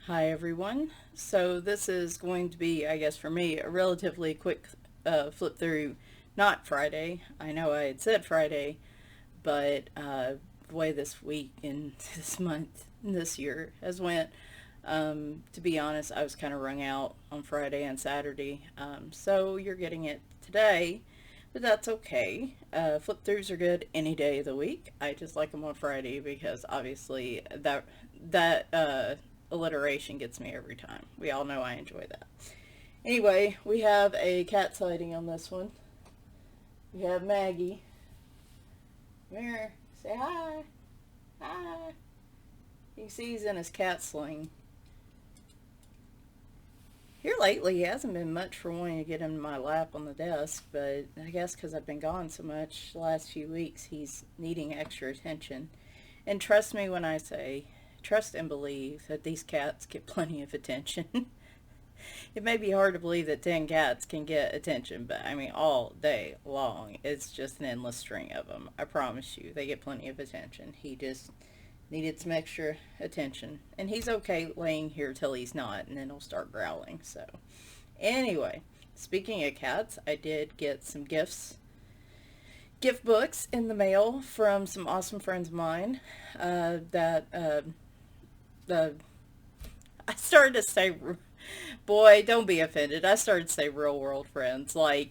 Hi everyone. So this is going to be, I guess for me, a relatively quick flip through, not Friday. I know I had said Friday, but the way this week and this month, and this year has went, to be honest, I was kind of wrung out on Friday and Saturday. So you're getting it today, but that's okay. Flip throughs are good any day of the week. I just like them on Friday because obviously that alliteration gets me every time. We all know I enjoy that. Anyway, we have a cat sighting on this one. We have Maggie. Come here. Say hi. Hi. You can see he's in his cat sling. Here lately, he hasn't been much for wanting to get into my lap on the desk, but I guess because I've been gone so much the last few weeks, he's needing extra attention. And trust me when I say, trust and believe that these cats get plenty of attention. It may be hard to believe that 10 cats can get attention, but I mean, all day long, it's just an endless string of them. I promise you, they get plenty of attention. He just needed some extra attention. And he's okay laying here till he's not, and then he'll start growling. So, anyway, speaking of cats, I did get some gift books in the mail from some awesome friends of mine the I started to say, boy, don't be offended. I started to say real world friends. Like,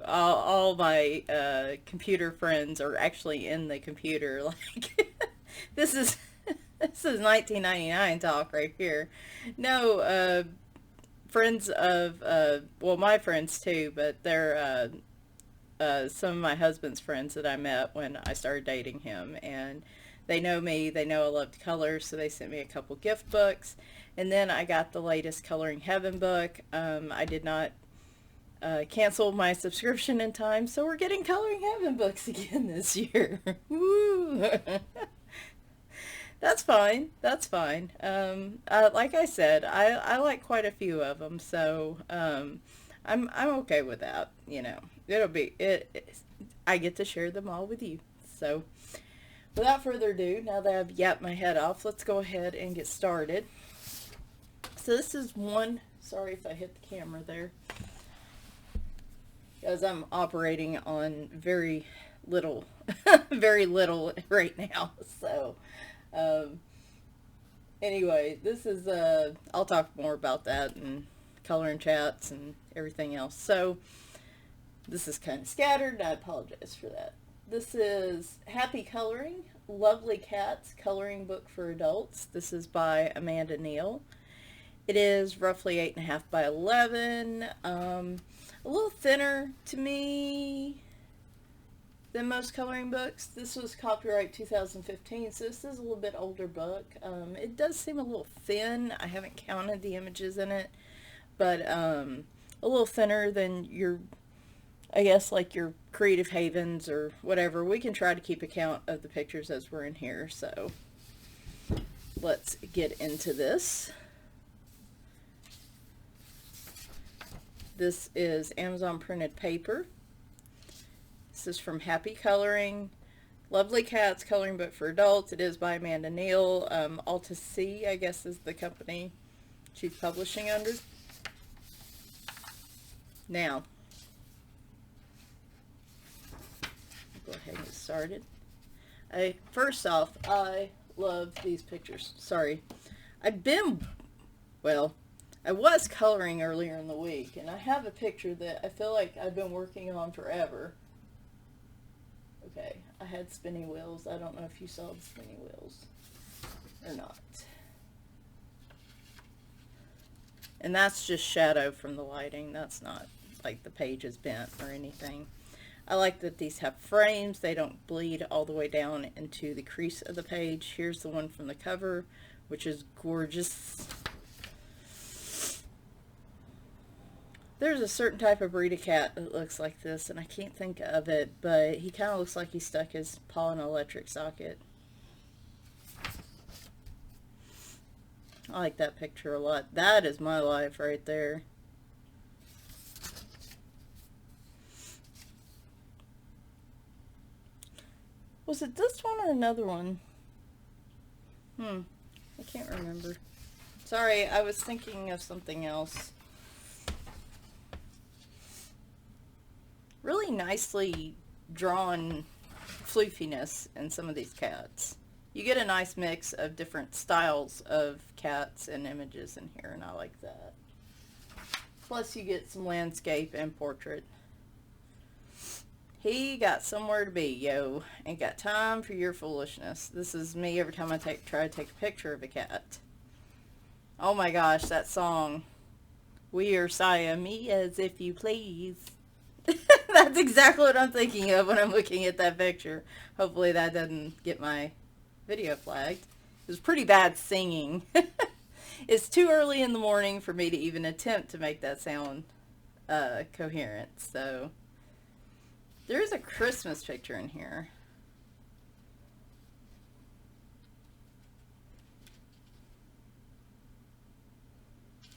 all my computer friends are actually in the computer. Like, this is this is 1999 talk right here. No, friends of, well, my friends too, but they're some of my husband's friends that I met when I started dating him. And they know me, they know I love to color, so they sent me a couple gift books. And then I got the latest Coloring Heaven book. I did not cancel my subscription in time, so we're getting Coloring Heaven books again this year. Woo! That's fine. That's fine. Like I said, I like quite a few of them, so I'm okay with that. It'll be I get to share them all with you. So, without further ado, now that I've yapped my head off, let's go ahead and get started. So this is one. Sorry if I hit the camera there, because I'm operating on very little, very little right now. So. Um, anyway, this is, I'll talk more about that and coloring chats and everything else. So, this is kind of scattered. I apologize for that. This is Happy Coloring, Lovely Cats Coloring Book for Adults. This is by Amanda Neel. It is roughly 8.5 by 11. A little thinner to me than most coloring books. This was copyright 2015, so this is a little bit older book. It does seem a little thin. I haven't counted the images in it, but a little thinner than I guess, like your Creative Havens or whatever. We can try to keep account of the pictures as we're in here, so let's get into this. This is Amazon printed paper. This is from Happy Coloring, Lovely Cats Coloring Book for Adults. It is by Amanda Neel. Alta C, I guess, is the company she's publishing under. Now, go ahead and get started. First off, I love these pictures. Sorry. I was coloring earlier in the week, and I have a picture that I feel like I've been working on forever. Okay, I had spinny wheels. I don't know if you saw the spinny wheels or not. And that's just shadow from the lighting. That's not like the page is bent or anything. I like that these have frames. They don't bleed all the way down into the crease of the page. Here's the one from the cover, which is gorgeous. There's a certain type of breed of cat that looks like this, and I can't think of it, but he kind of looks like he stuck his paw in an electric socket. I like that picture a lot. That is my life right there. Was it this one or another one? I can't remember. Sorry, I was thinking of something else. Really nicely drawn floofiness in some of these cats. You get a nice mix of different styles of cats and images in here, and I like that. Plus you get some landscape and portrait. He got somewhere to be, yo. Ain't got time for your foolishness. This is me every time I try to take a picture of a cat. Oh my gosh, that song. We are Siamese, if you please. That's exactly what I'm thinking of when I'm looking at that picture. Hopefully that doesn't get my video flagged. It was pretty bad singing. It's too early in the morning for me to even attempt to make that sound coherent. So there is a Christmas picture in here.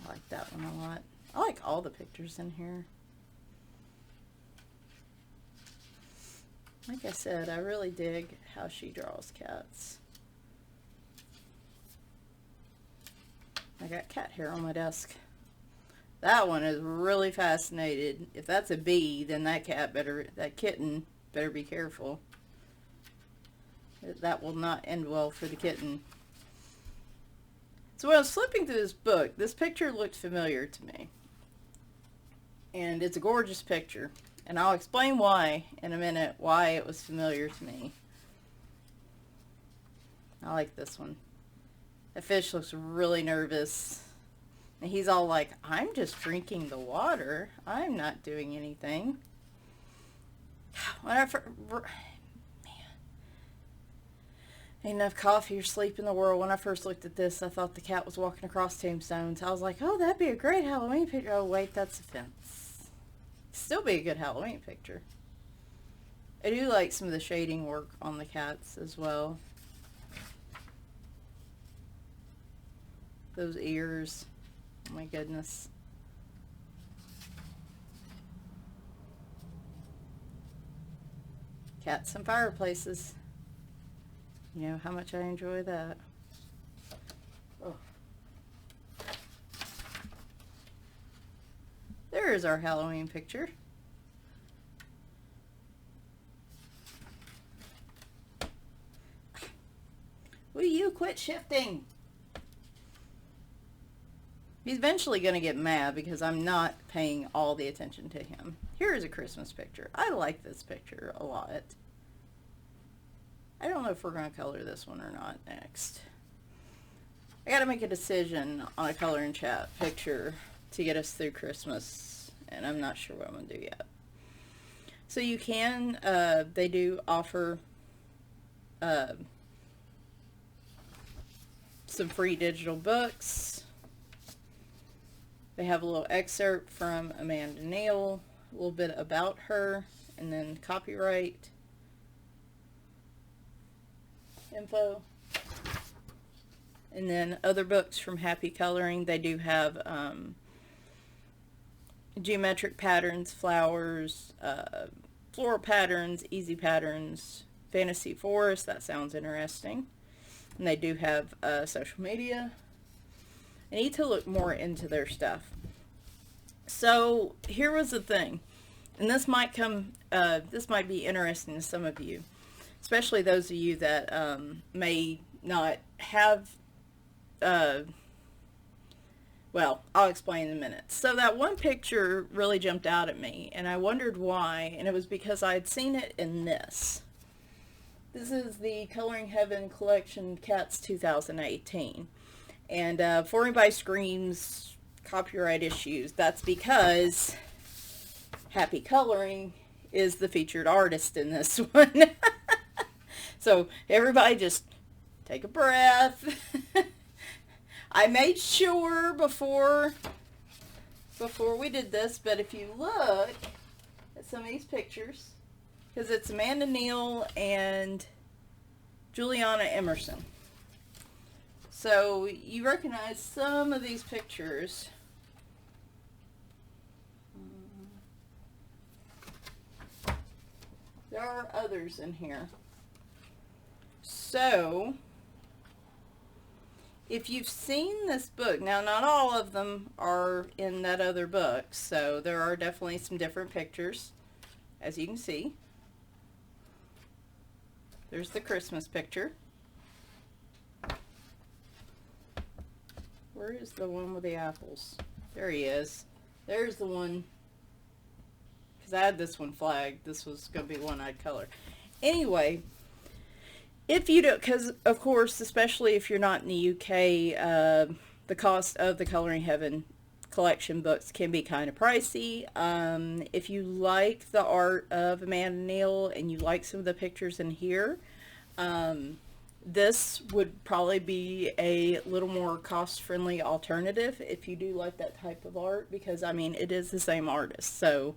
I like that one a lot. I like all the pictures in here. Like I said, I really dig how she draws cats. I got cat hair on my desk. That one is really fascinated. If that's a bee, then that kitten better be careful. That will not end well for the kitten. So when I was flipping through this book, this picture looked familiar to me. And it's a gorgeous picture. And I'll explain why in a minute, why it was familiar to me. I like this one. The fish looks really nervous. And he's all like, I'm just drinking the water. I'm not doing anything. When I first, man, ain't enough coffee or sleep in the world. When I first looked at this, I thought the cat was walking across tombstones. I was like, oh, that'd be a great Halloween picture. Oh, wait, that's a fence. Still be a good Halloween picture. I do like some of the shading work on the cats as well. Those ears. Oh my goodness. Cats and fireplaces. You know how much I enjoy that. Oh. There's our Halloween picture. Will you quit shifting? He's eventually going to get mad because I'm not paying all the attention to him. Here's a Christmas picture. I like this picture a lot. I don't know if we're going to color this one or not next. I got to make a decision on a color and chat picture to get us through Christmas, and I'm not sure what I'm going to do yet. So you can, they do offer some free digital books. They have a little excerpt from Neel, a little bit about her, and then copyright info. And then other books from Happy Coloring. They do have geometric patterns, flowers, floral patterns, easy patterns, fantasy forest. That sounds interesting. And they do have social media. I need to look more into their stuff. So here was the thing, and this might be interesting to some of you, especially those of you that may not have. Well, I'll explain in a minute. So that one picture really jumped out at me, and I wondered why, and it was because I had seen it in this. This is the Coloring Heaven Collection Cats 2018. And before anybody screams copyright issues, that's because Happy Coloring is the featured artist in this one. So everybody just take a breath. I made sure before we did this, but if you look at some of these pictures, because it's Amanda Neel and Juliana Emerson. So you recognize some of these pictures. There are others in here. So if you've seen this book, now not all of them are in that other book, so there are definitely some different pictures, as you can see. There's the Christmas picture. Where is the one with the apples? There he is. There's the one, because I had this one flagged. This was going to be one I'd color. Anyway, if you don't, because of course, especially if you're not in the UK, the cost of the Coloring Heaven collection books can be kind of pricey. If you like the art of Amanda Neel and you like some of the pictures in here, this would probably be a little more cost-friendly alternative if you do like that type of art, because I mean it is the same artist. So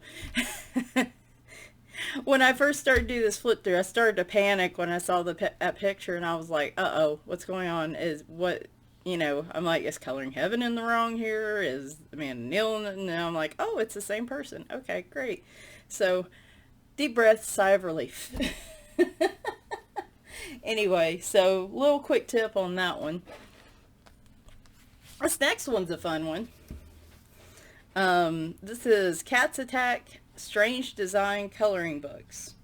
when I first started to do this flip through, I started to panic when I saw that picture, and I was like, uh-oh, what's going on? Is what, you know, I'm like, is Coloring Heaven in the wrong here? Is Amanda Neel? And I'm like, oh, it's the same person. Okay, great. So, deep breath, sigh of relief. Anyway, so little quick tip on that one. This next one's a fun one. This is Cats Attack Strange Design Coloring Books.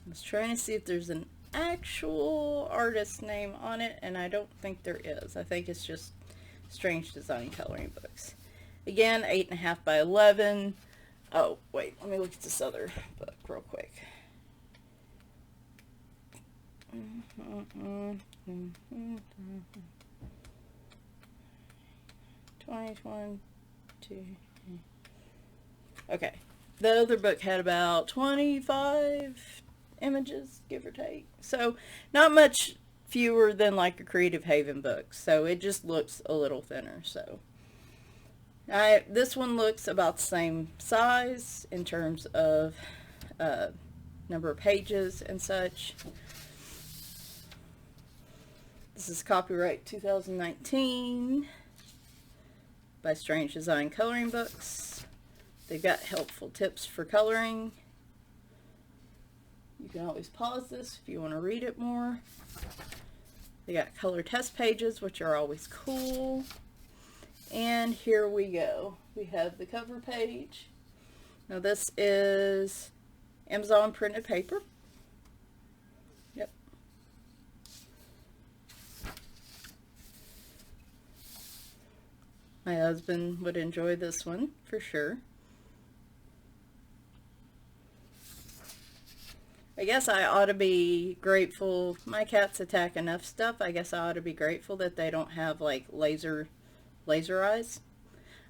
I was trying to see if there's an actual artist name on it, and I don't think there is. I think it's just Strange Design Coloring Books. Again, 8.5 by 11. Oh, wait, let me look at this other book real quick. 2022. Okay, the other book had about 25 images, give or take. So not much fewer than like a Creative Haven book. So it just looks a little thinner. So this one looks about the same size in terms of number of pages and such. This is copyright 2019 by Strange Design Coloring Books. They've got helpful tips for coloring. You can always pause this if you want to read it more. They got color test pages, which are always cool. And here we go. We have the cover page. Now this is Amazon printed paper. Yep. My husband would enjoy this one for sure. I guess I ought to be grateful. My cats attack enough stuff. I guess I ought to be grateful that they don't have like laser eyes.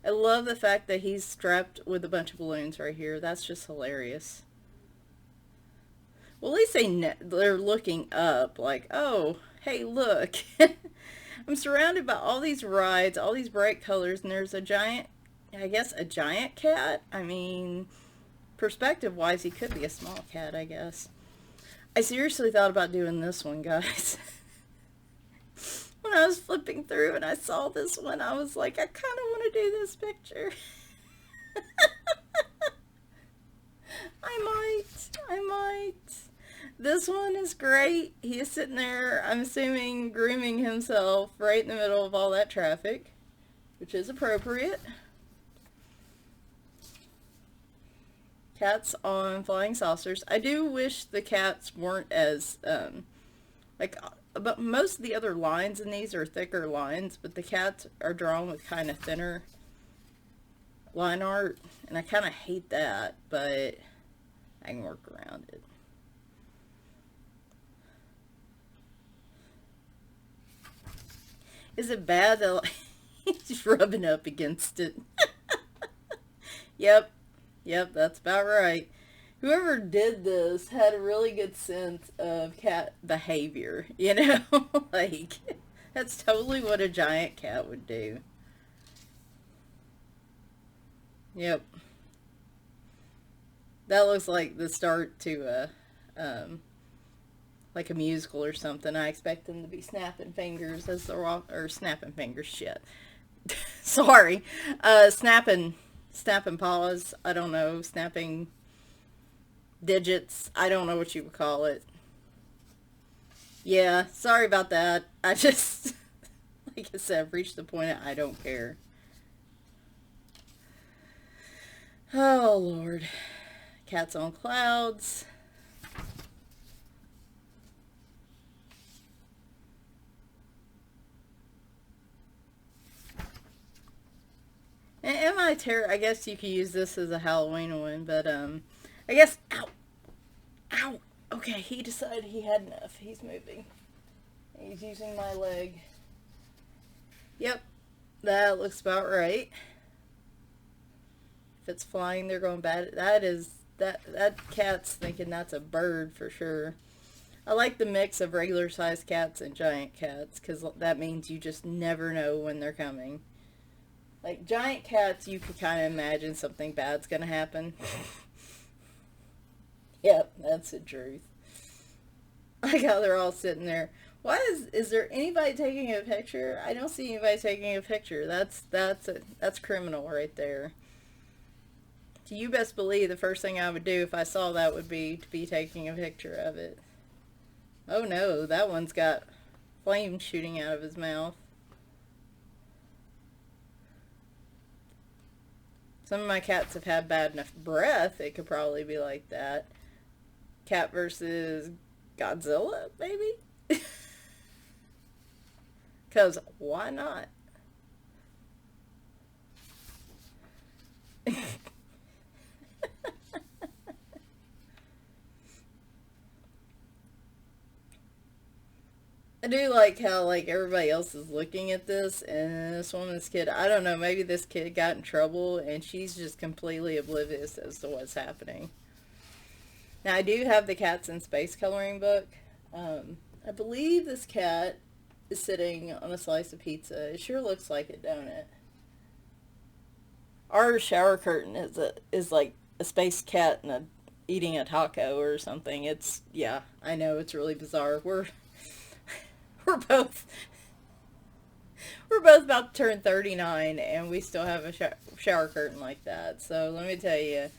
I love the fact that he's strapped with a bunch of balloons right here. That's just hilarious. Well, at least they're looking up like, oh, hey, look. I'm surrounded by all these rides, all these bright colors, and there's a giant, I guess, a giant cat. I mean, perspective-wise, he could be a small cat, I guess. I seriously thought about doing this one, guys. When I was flipping through and I saw this one, I was like, I kind of want to do this picture. I might. This one is great. He is sitting there, I'm assuming, grooming himself right in the middle of all that traffic, which is appropriate. Cats on flying saucers. I do wish the cats weren't as, but most of the other lines in these are thicker lines, but the cats are drawn with kind of thinner line art, and I kind of hate that, but I can work around it. Is it bad that he's rubbing up against it? Yep, that's about right. Whoever did this had a really good sense of cat behavior, you know? Like, that's totally what a giant cat would do. Yep. That looks like the start to like a musical or something. I expect them to be snapping fingers as they're or snapping fingers, shit. Sorry. Snapping paws. I don't know. Snapping digits. I don't know what you would call it. Yeah, sorry about that. I just Like I said, I've reached the point of I don't care. Oh, Lord. Cats on clouds. Am I I guess you could use this as a Halloween one, but, I guess, ow, ow. Okay, he decided he had enough. He's moving. He's using my leg. Yep, that looks about right. If it's flying, they're going bad. That cat's thinking that's a bird for sure. I like the mix of regular sized cats and giant cats, because that means you just never know when they're coming. Like, giant cats, you could kind of imagine something bad's gonna happen. Yep, that's the truth. Like how they're all sitting there. Why is there anybody taking a picture? I don't see anybody taking a picture. That's criminal right there. So you best believe the first thing I would do if I saw that would be to be taking a picture of it. Oh no, that one's got flames shooting out of his mouth. Some of my cats have had bad enough breath, it could probably be like that. Cat versus Godzilla, maybe? Because why not? I do like how, like, everybody else is looking at this, and this woman's kid, I don't know, maybe this kid got in trouble, and she's just completely oblivious as to what's happening. Now, I do have the Cats in Space coloring book. I believe this cat is sitting on a slice of pizza. It sure looks like it, don't it? Our shower curtain is like a space cat and eating a taco or something. It's, yeah, I know, it's really bizarre. We're both we're both about to turn 39 and we still have a shower curtain like that. So let me tell you,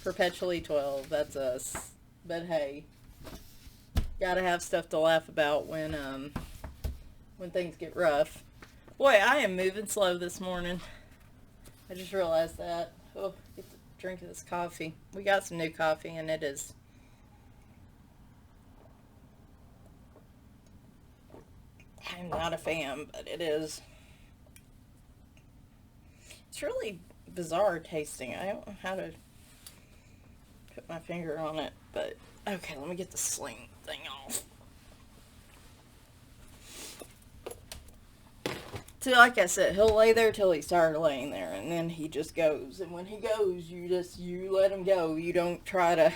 perpetually 12, that's us. But hey, gotta have stuff to laugh about when things get rough. Boy, I am moving slow this morning. I just realized that. Oh, get the drink of this coffee. We got some new coffee and it is, I'm not a fan, but it is. It's really bizarre tasting. I don't know how to put my finger on it, but okay, let me get the sling thing off. See, like I said, he'll lay there till he's tired of laying there, and then he just goes. And when he goes, you let him go. You don't try to.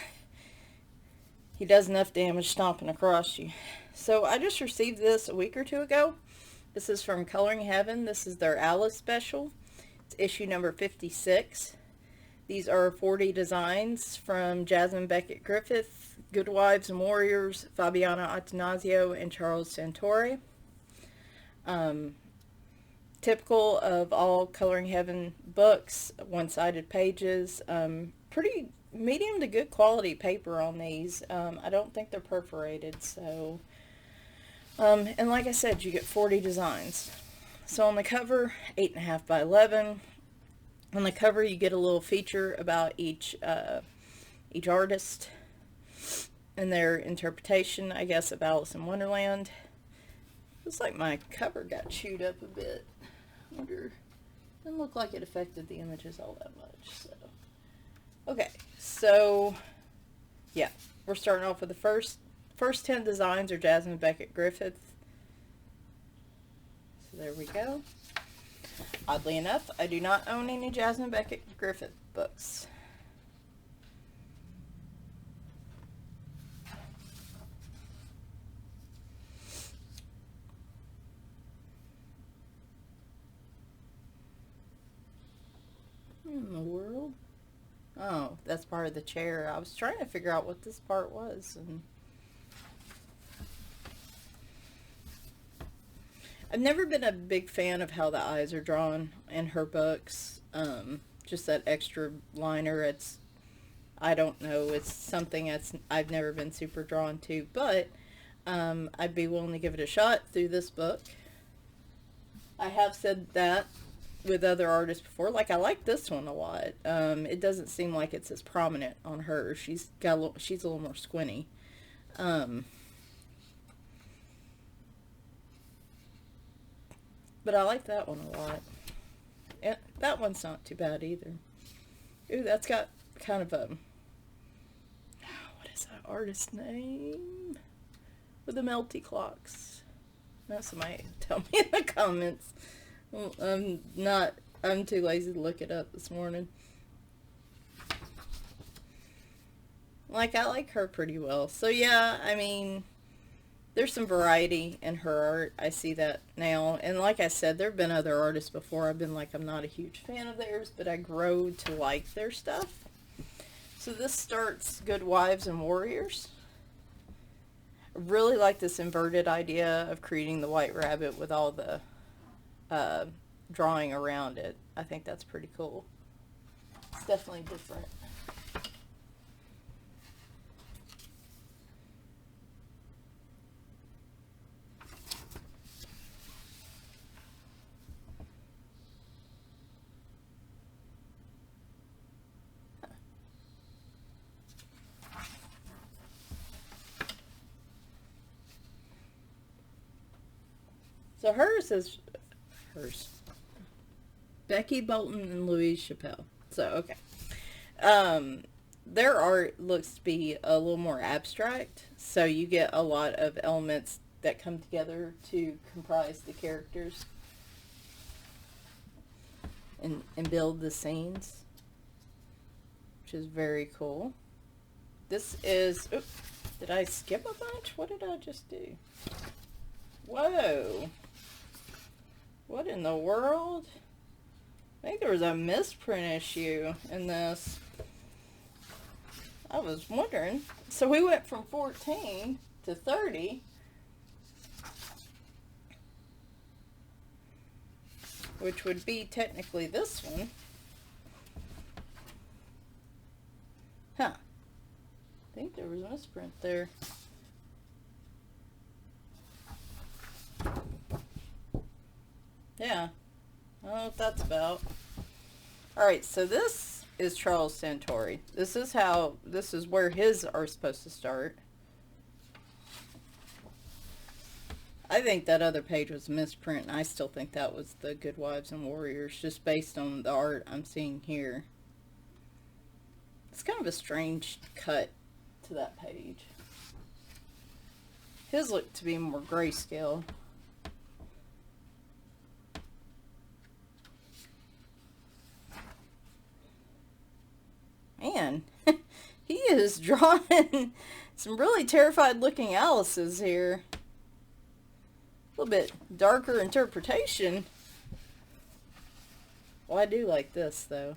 He does enough damage stomping across you. So I just received this a week or two ago. This is from Coloring Heaven. This is their Alice special. It's issue number 56. These are 40 designs from Jasmine Beckett Griffith, Good Wives and Warriors, Fabiana Attanasio, and Charles Santore. Typical of all Coloring Heaven books, one-sided pages, pretty medium to good quality paper on these. I don't think they're perforated, so, and like I said, you get 40 designs. So on the cover, 8.5 by 11. On the cover, you get a little feature about each artist and their interpretation, I guess, of Alice in Wonderland. Looks like my cover got chewed up a bit. I wonder, doesn't look like it affected the images all that much, so. Okay, so, yeah, we're starting off with the first 10 designs are Jasmine Beckett Griffith. So there we go. Oddly enough, I do not own any Jasmine Beckett Griffith books. In the world? Oh, that's part of the chair. I was trying to figure out what this part was, and I've never been a big fan of how the eyes are drawn in her books. Just that extra liner, I don't know, it's something I've never been super drawn to, but I'd be willing to give it a shot through this book. I have said that with other artists before. Like, I like this one a lot. It doesn't seem like it's as prominent on her. She's a little more squinty. Um, but I like that one a lot. And that one's not too bad either. Ooh, that's got kind of a, what is that artist's name? With the melty clocks. Now somebody tell me in the comments. Well, I'm too lazy to look it up this morning. Like, I like her pretty well. So yeah, I mean, there's some variety in her art. I see that now. And like I said, there have been other artists before. I've been like, I'm not a huge fan of theirs, but I grow to like their stuff. So this starts Good Wives and Warriors. I really like this inverted idea of creating the white rabbit with all the drawing around it. I think that's pretty cool. It's definitely different. So hers. Becky Bolton and Louise Chappelle. So, okay. Their art looks to be a little more abstract. So you get a lot of elements that come together to comprise the characters and build the scenes, which is very cool. This is, oops, did I skip a bunch? What did I just do? Whoa. What in the world? I think there was a misprint issue in this. I was wondering. So we went from 14 to 30. Which would be technically this one. Huh. I think there was a misprint there. Yeah. I don't know what that's about. Alright, so this is Charles Santori. This is where his are supposed to start. I think that other page was a misprint, and I still think that was the Good Wives and Warriors, just based on the art I'm seeing here. It's kind of a strange cut to that page. His looked to be more grayscale. Man, he is drawing some really terrified looking Alice's here. A little bit darker interpretation. Well, I do like this though.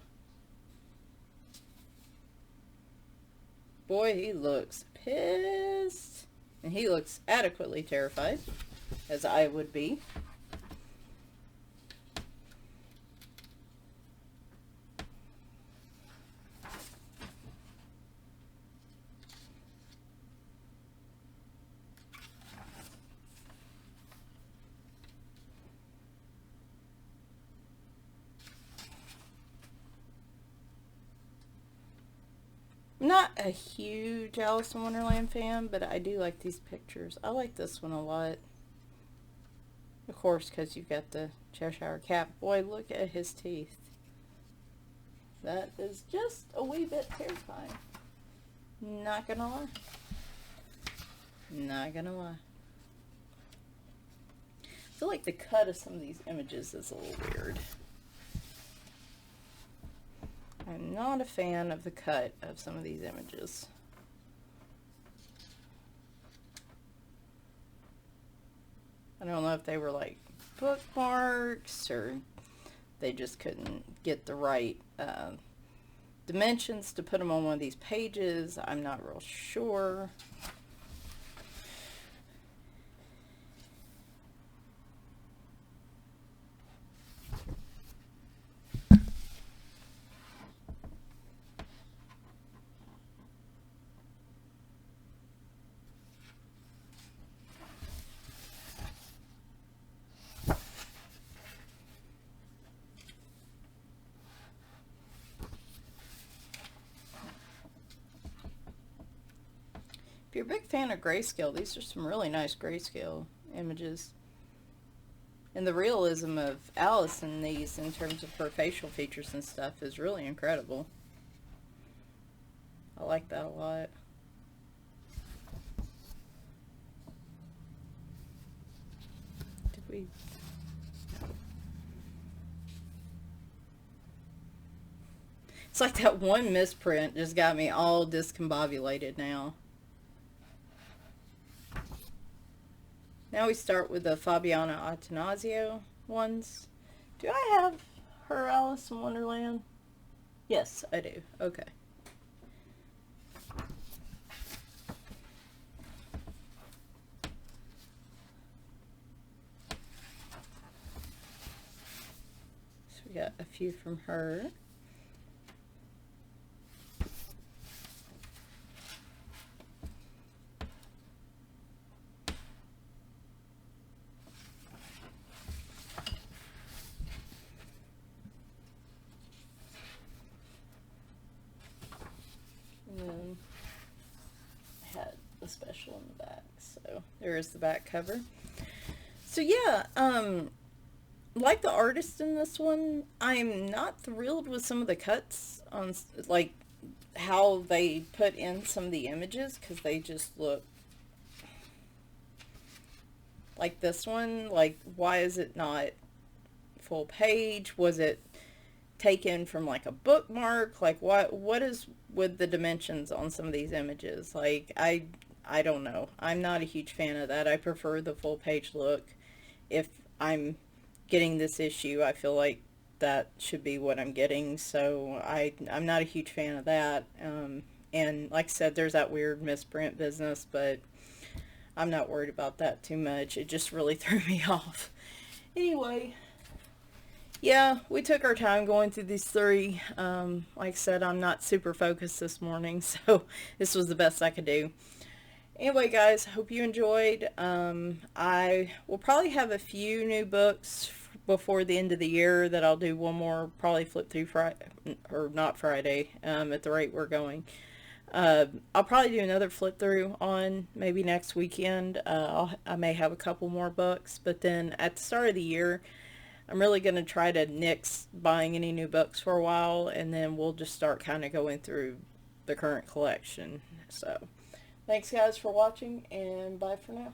Boy, he looks pissed. And he looks adequately terrified, as I would be. I'm not a huge Alice in Wonderland fan, but I do like these pictures. I like this one a lot. Of course, because you've got the Cheshire Cat. Boy, look at his teeth. That is just a wee bit terrifying. Not gonna lie. Not gonna lie. I feel like the cut of some of these images is a little weird. I'm not a fan of the cut of some of these images. I don't know if they were like bookmarks or they just couldn't get the right dimensions to put them on one of these pages. I'm not real sure. If you're a big fan of grayscale, these are some really nice grayscale images. And the realism of Alice in these, in terms of her facial features and stuff, is really incredible. I like that a lot. Did we... It's like that one misprint just got me all discombobulated now. Now we start with the Fabiana Attanasio ones. Do I have her Alice in Wonderland? Yes, I do. Okay. So we got a few from her. And then I had the special in the back, so there is the back cover. So yeah, like the artist in this one, I'm not thrilled with some of the cuts on, like, how they put in some of the images, because they just look like this one. Like, why is it not full page? Was it taken from like a bookmark? Like, what is with the dimensions on some of these images? Like, I don't know. I'm not a huge fan of that. I prefer the full page look. If I'm getting this issue, I feel like that should be what I'm getting. So I'm not a huge fan of that. And like I said, there's that weird misprint business, but I'm not worried about that too much. It just really threw me off. Anyway, yeah, we took our time going through these three. Like I said, I'm not super focused this morning, so this was the best I could do. Anyway, guys, hope you enjoyed. I will probably have a few new books before the end of the year that I'll do one more, probably flip through Friday, or not Friday, at the rate we're going. I'll probably do another flip through on maybe next weekend. I may have a couple more books, but then at the start of the year, I'm really going to try to nix buying any new books for a while, and then we'll just start kind of going through the current collection. So, thanks guys for watching, and bye for now.